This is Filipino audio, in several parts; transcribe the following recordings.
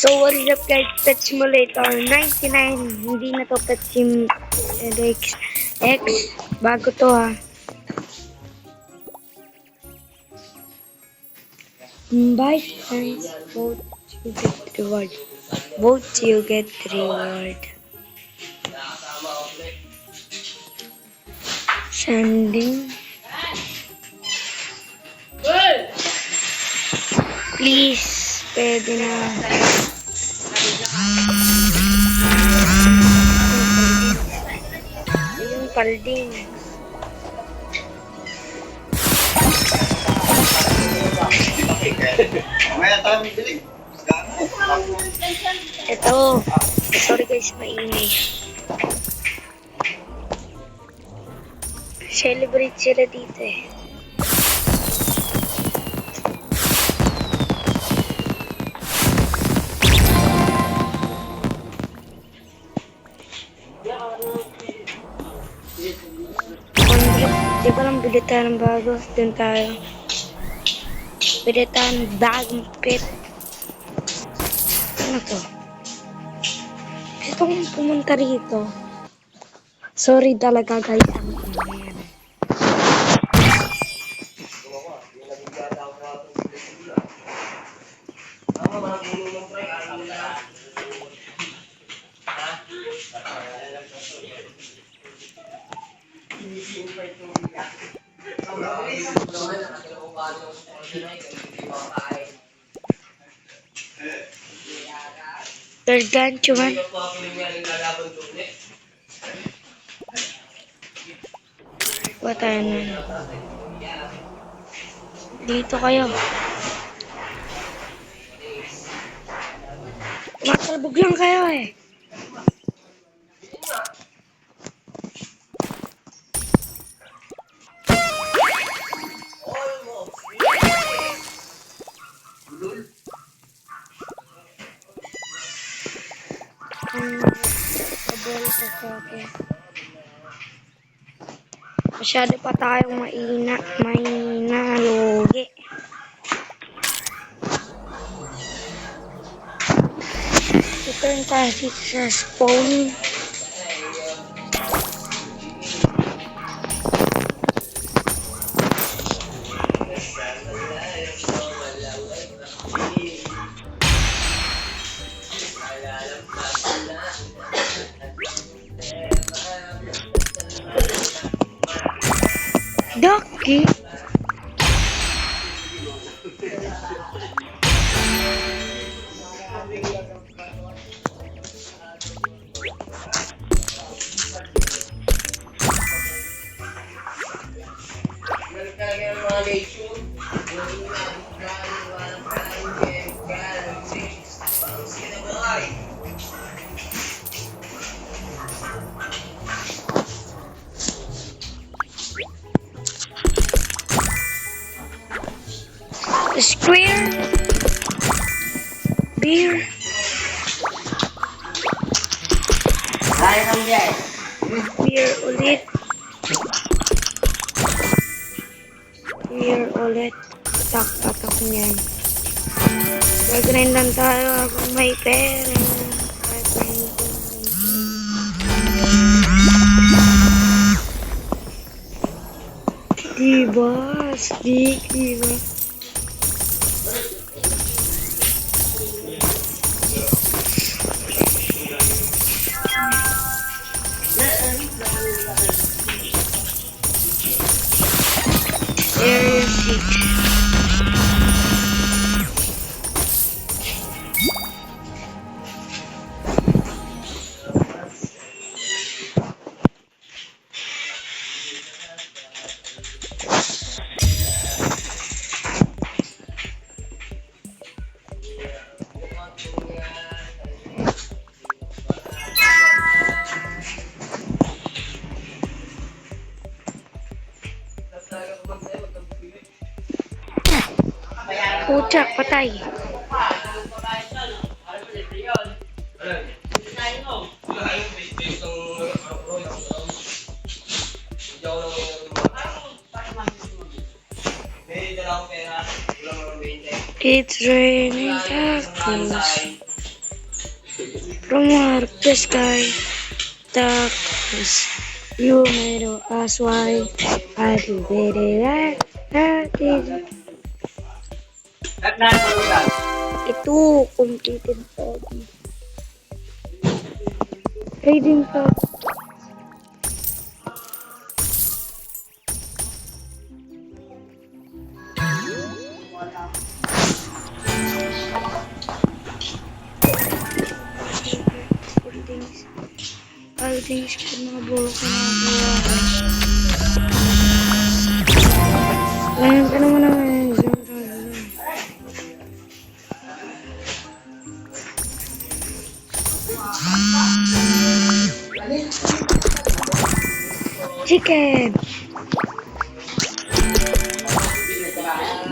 So what is up guys, Pet Simulator 99, hindi na to Pet Sim X, bago to ha. Invite friends, vote you get reward. Vote you get reward. Sending. Please, pwede na. Yung palding. Ito. Sorry guys, maingay. Celebrate sila dito eh. Di ba lang bilitan ng bago? Doon tayo. Bilitan bagong pit. Ano to? Gusto kong pumunta rito. Sorry talaga guys. Ayan. Third gun, cuman. Kuha tayo nun. Dito kayo. Matalbog lang kayo eh. Masyado pa tayong mahina, logi. Return tayo dito sa spawn. Ducky. Square beer. Beer ulit. Beer ulit. Tak niyan. Gagrindan tayo kung may pera. Diba? Sticky ba? Area 6. Pucak, patay. It's raining tacos. From our the sky, darkness, you made us why I did it. Ito, completed study. Reading study. All things ko mga bulo ko na buwahan. Ngayon ka naman naman. Chicken.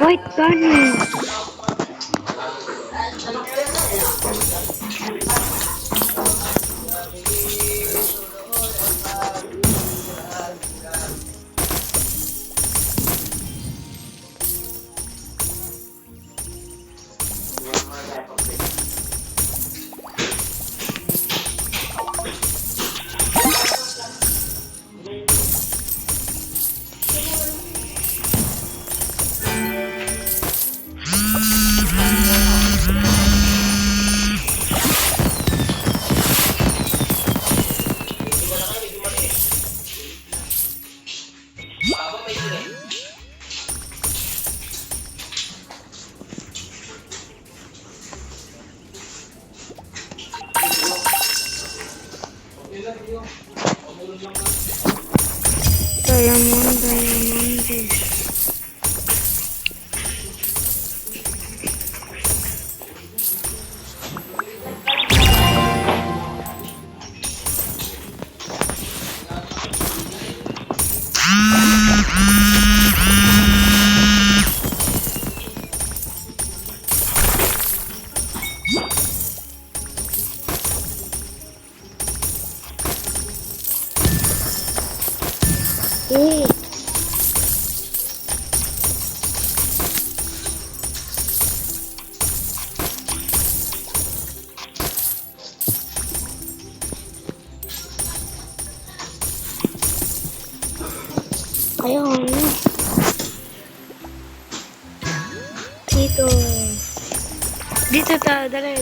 White bunny. Diamond. Eh. Ayun. Dito. Dito tayo. Dali.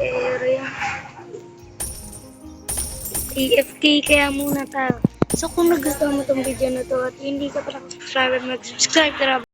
Area. AFK kaya muna tayo. So kung nagustuhan mo tong video na to at hindi ka pa subscribe, mag-subscribe ka na.